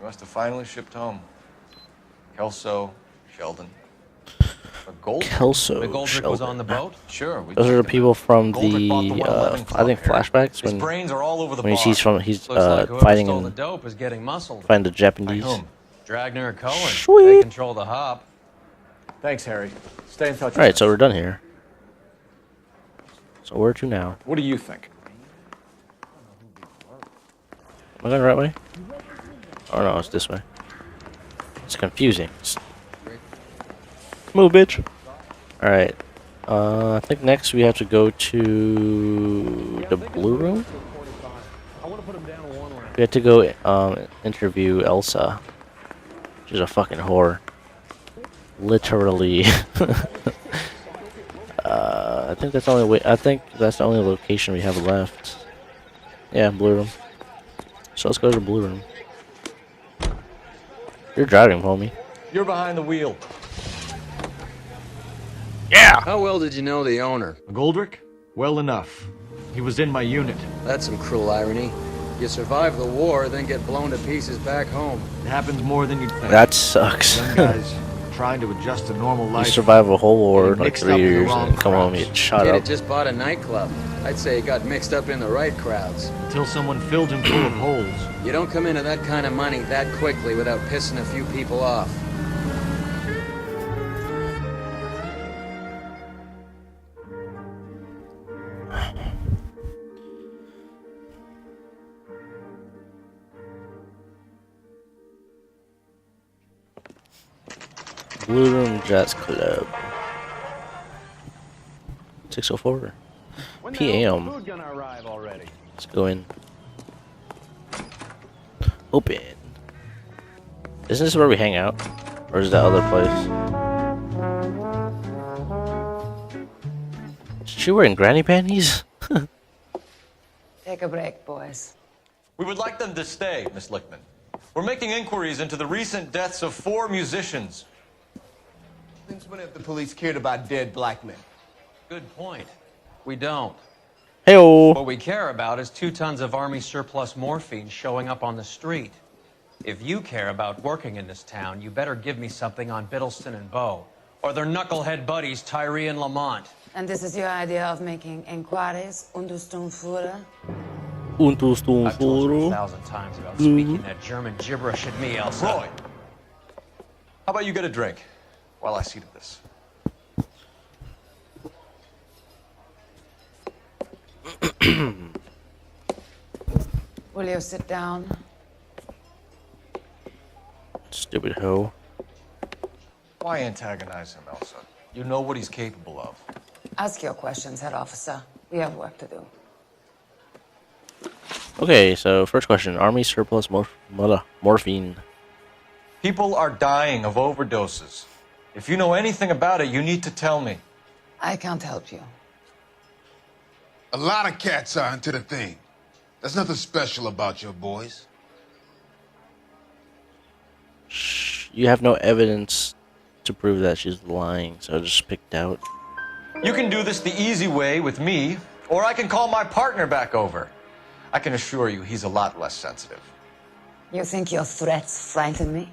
You must have finally shipped home. Kelso, Sheldon. Kelso, McGoldrick was on the boat? Sure. Those are the people from Goldrick bought the, 111 I think, Club, flashbacks His when brains are all over the he's bar. Looks like whoever fighting stole the and dope is getting muscled. fighting the By Japanese. whom? Dragner or Cohen. Sweet. They control the hop. Thanks, Harry. Stay in touch. All right, so we're done here. So where to now? What do you think? Am I going the right way? Oh no, it's this way. It's confusing. Move, bitch. All right. I think next we have to go to the blue room. We have to go interview Elsa. She's a fucking whore. Literally. I think that's the only way. I think that's the only location we have left. Yeah, blue room. So let's go to the blue room. You're driving, homie. You're behind the wheel. Yeah. How well did you know the owner? Goldrick? Well enough. He was in my unit. That's some cruel irony. You survive the war, then get blown to pieces back home. It happens more than you'd think. That sucks. Young guys trying to adjust to normal You life. survive a whole war, Getting like mixed 3 up in the years, wrong and come home and crowds. get shot Kid up. had just bought a nightclub. I'd say he got mixed up in the right crowds. Until someone filled him full of holes. You don't come into that kind of money that quickly without pissing a few people off. Blue Room Jazz Club. 6:04 p.m. Let's go in. Open. Isn't this where we hang out? Or is that other place? Is she wearing granny panties? Take a break, boys. We would like them to stay, Miss Lichtman. We're making inquiries into the recent deaths of 4 musicians. Since when have the police cared about dead black men? Good point. We don't. Heyo. What we care about is 2 tons of Army surplus morphine showing up on the street. If you care about working in this town, you better give me something on Biddleston and Bow, or their knucklehead buddies Tyree and Lamont. And this is your idea of making inquiries, Unterstundenführer? I've told you 1,000 times about speaking that German gibberish at me, Elsa. Roy, how about you get a drink while I see to this? Will you sit down? Stupid hoe. Why antagonize him, Elsa? You know what he's capable of. Ask your questions, head officer. We have work to do. Okay, so first question: Army surplus morphine. People are dying of overdoses. If you know anything about it, you need to tell me. I can't help you. A lot of cats are into the thing. There's nothing special about your boys. You have no evidence to prove that she's lying, so I just picked out. You can do this the easy way with me, or I can call my partner back over. I can assure you he's a lot less sensitive. You think your threats frighten me?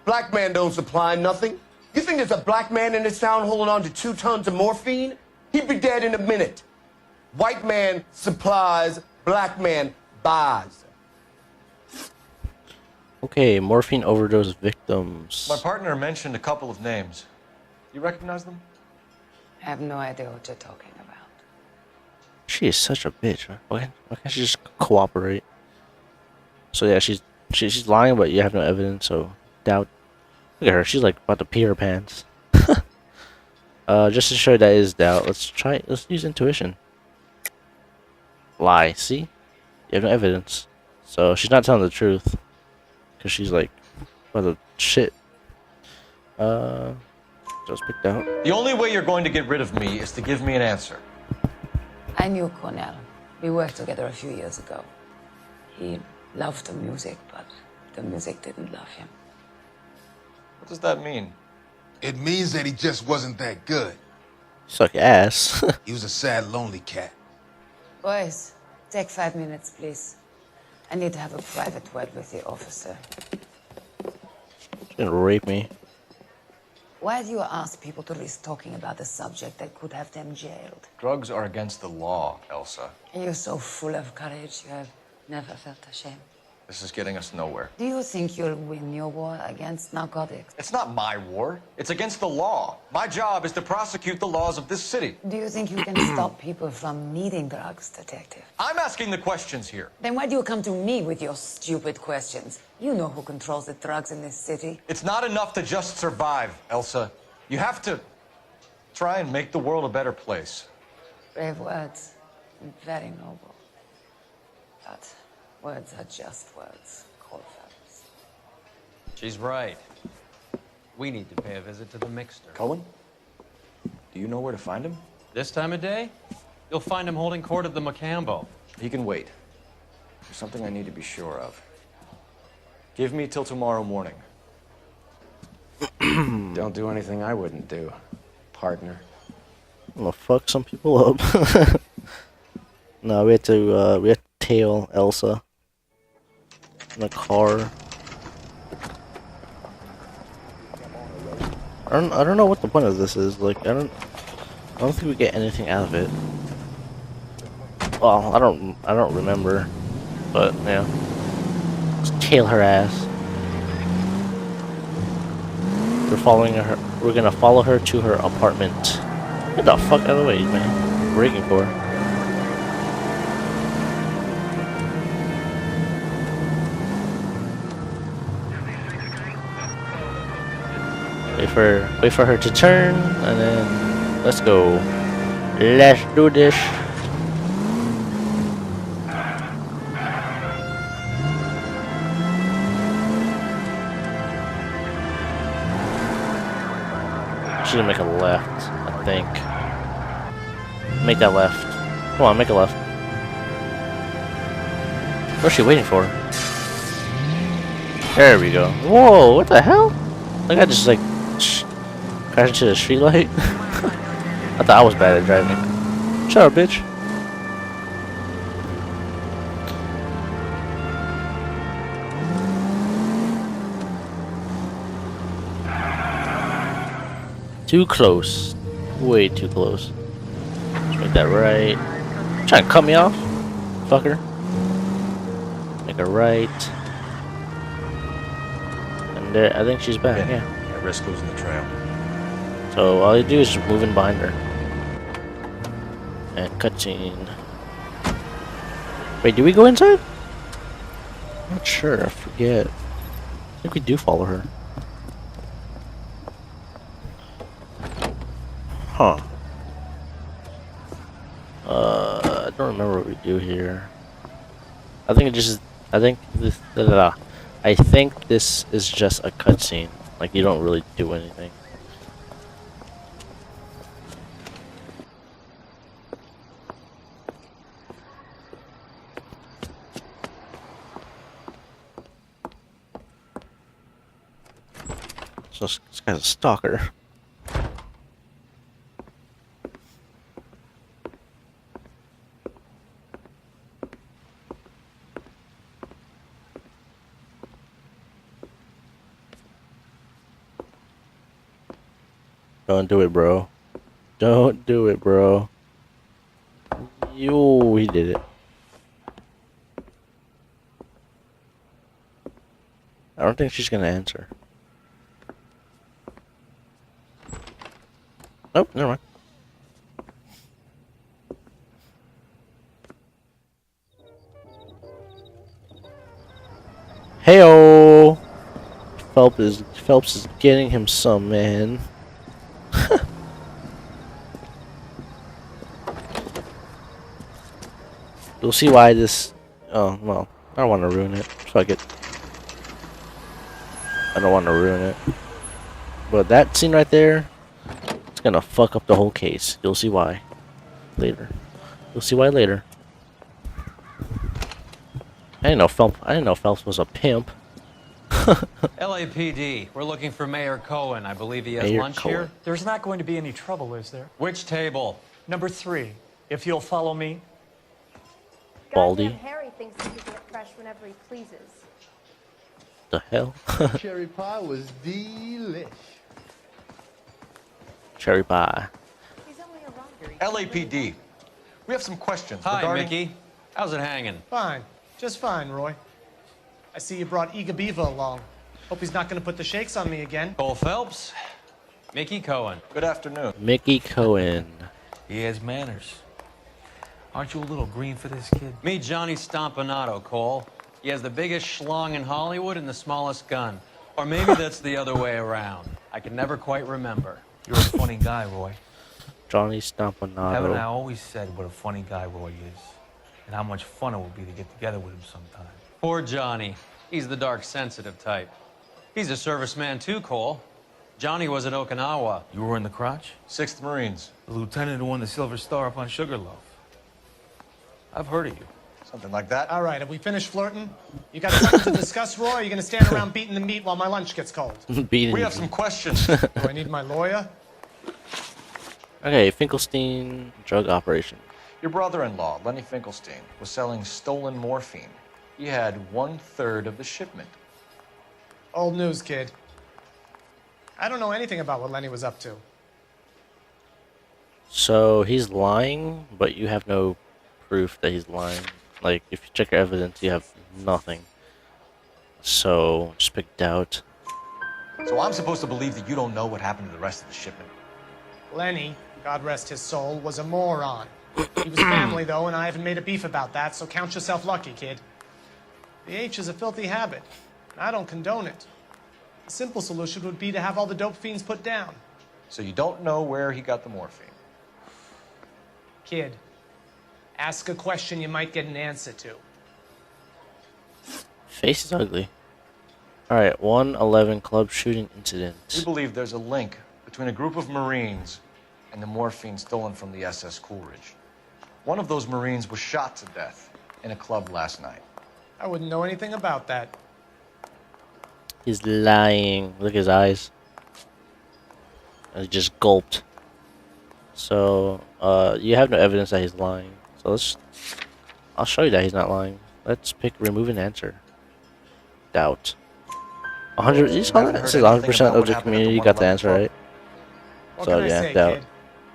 Black man don't supply nothing. You think there's a black man in this town holding on to 2 tons of morphine? He'd be dead in a minute. White man supplies, black man buys. Okay, morphine overdose victims. My partner mentioned a couple of names. You recognize them? I have no idea what you're talking about. She is such a bitch. Huh? Why can't she just cooperate? So yeah, she's lying, but you have no evidence, so doubt. Look at her, she's like about to pee her pants. Just to show that is doubt, let's use intuition. Lie, see? You have no evidence. So she's not telling the truth. Cause she's like, what the shit. Just picked out. The only way you're going to get rid of me is to give me an answer. I knew Cornell. We worked together a few years ago. He loved the music, but the music didn't love him. What does that mean? It means that he just wasn't that good. Suck ass. He was a sad, lonely cat. Boys, take 5 minutes, please. I need to have a private word with the officer. She's gonna rape me. Why do you ask people to risk talking about a subject that could have them jailed? Drugs are against the law, Elsa. You're so full of courage, you have never felt ashamed. This is getting us nowhere. Do you think you'll win your war against narcotics? It's not my war. It's against the law. My job is to prosecute the laws of this city. Do you think you can stop people from needing drugs, Detective? I'm asking the questions here. Then why do you come to me with your stupid questions? You know who controls the drugs in this city. It's not enough to just survive, Elsa. You have to try and make the world a better place. Brave words, and very noble. But words are just words, cold fellows. She's right. We need to pay a visit to the mixer. Cohen? Do you know where to find him? This time of day, you'll find him holding court at the Macambo. He can wait. There's something I need to be sure of. Give me till tomorrow morning. Don't do anything I wouldn't do, partner. I'm gonna fuck some people up. No, we have to tail Elsa in the car. I don't know what the point of this is. Like, I don't think we get anything out of it. Well, I don't remember, but yeah, just tail her ass. We're gonna follow her to her apartment. Get the fuck out of the way, man. Braking for her. Wait for her to turn, and then let's go. Let's do this. She's gonna make a left, I think. Make that left. Come on, make a left. What's she waiting for? There we go. Whoa, what the hell? Like I just like crashed into the street light. I thought I was bad at driving. Shut up, bitch. Too close. Way too close. Let's make that right. Trying to cut me off? Fucker. Make a right. And there, I think she's back, yeah. I risk losing the trail. So all you do is just move in behind her. And cutscene. Wait, do we go inside? I'm not sure, I forget. I think we do follow her. Huh. I don't remember what we do here. I think it just I think this is just a cutscene. Like you don't really do anything. So this guy's a stalker. Don't do it, bro. Don't do it, bro. Yo, he did it. I don't think she's gonna answer. Nope, never mind. Heyo! Phelps is getting him some, man. You'll see why this. Oh well, I don't want to ruin it. Fuck it. I don't want to ruin it. But that scene right there, it's gonna fuck up the whole case. You'll see why later. You'll see why later. I didn't know Phelps was a pimp. LAPD, we're looking for Mayor Cohen. I believe he has Mayor lunch Cohen. here. There's not going to be any trouble, is there? Which table? Number 3, if you'll follow me. Baldy. Goddamn Harry thinks he can get fresh whenever he pleases. The hell? Cherry pie was delish. Cherry pie. He's only a wrong. LAPD. We have some questions Hi, regarding... Mickey. How's it hanging? Fine. Just fine, Roy. I see you brought Eager Beaver along. Hope he's not gonna put the shakes on me again. Cole Phelps. Mickey Cohen. Good afternoon. Mickey Cohen. He has manners. Aren't you a little green for this kid? Meet Johnny Stompanato, Cole. He has the biggest schlong in Hollywood and the smallest gun. Or maybe that's the other way around. I can never quite remember. You're a funny guy, Roy. Johnny Haven't I Stompanato. always said what a funny guy Roy is? And how much fun it would be to get together with him sometime. Poor Johnny. He's the dark, sensitive type. He's a serviceman too, Cole. Johnny was at Okinawa. You were in the crotch? 6th Marines. The lieutenant who won the Silver Star up on Sugarloaf. I've heard of you. Something like that. All right, have we finished flirting? You got something to discuss, Roy? Or are you gonna stand around beating the meat while my lunch gets cold? Beating. We have some questions. Do I need my lawyer? Okay, Finkelstein drug operation. Your brother-in-law, Lenny Finkelstein, was selling stolen morphine. He had 1/3 of the shipment. Old news, kid. I don't know anything about what Lenny was up to. So he's lying, but you have no proof that he's lying. Like, if you check your evidence, you have nothing. So, just pick doubt. So I'm supposed to believe that you don't know what happened to the rest of the shipment? Lenny, God rest his soul, was a moron. He was family, though, and I haven't made a beef about that, so count yourself lucky, kid. The H is a filthy habit, and I don't condone it. The simple solution would be to have all the dope fiends put down. So you don't know where he got the morphine? Kid, ask a question you might get an answer to. Face is ugly. Alright, 111 club shooting incident. We believe there's a link between a group of Marines and the morphine stolen from the SS Coolidge. One of those Marines was shot to death in a club last night. I wouldn't know anything about that. He's lying. Look at his eyes. And he just gulped. So, you have no evidence that he's lying. So I'll show you that he's not lying. Let's pick remove an answer. Doubt. 100. You saw that? It says 100% of the community got the answer right. What So can I yeah, say, doubt. kid?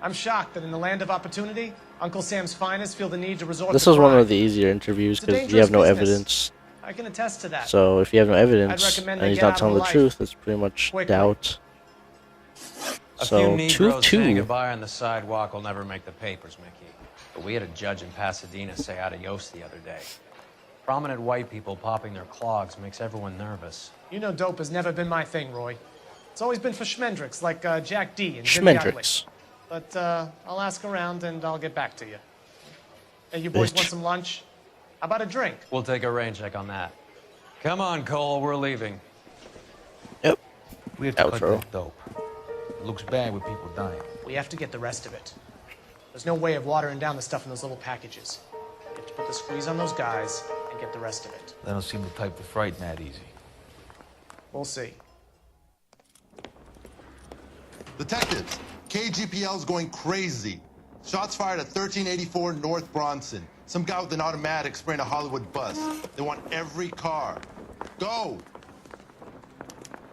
I'm shocked that in the land of opportunity, Uncle Sam's finest feel the need to resort This to was one crime. of the easier interviews It's a because you have no dangerous business. evidence. I can attest to that. So if you have no evidence recommend and they he's get not out telling of the life truth, it's pretty much quickly. doubt. A So few Negroes saying 2-2. goodbye on the sidewalk will never make the papers, Mickey. But we had a judge in Pasadena say adios the other day. Prominent white people popping their clogs makes everyone nervous. You know dope has never been my thing, Roy. It's always been for schmendricks like Jack D. and Jimmy Utley. Schmendricks. But I'll ask around and I'll get back to you. Hey, you boys Bitch. want some lunch? How about a drink? We'll take a rain check on that. Come on, Cole, we're leaving. Yep. We have to cut Outro. that dope. It looks bad with people dying. We have to get the rest of it. There's no way of watering down the stuff in those little packages. You have to put the squeeze on those guys and get the rest of it. They don't seem the type to frighten that easy. We'll see. Detectives, KGPL's going crazy. Shots fired at 1384 North Bronson. Some guy with an automatic spraying a Hollywood bus. They want every car. Go!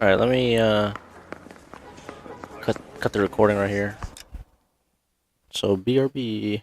Alright, let me cut the recording right here. So BRB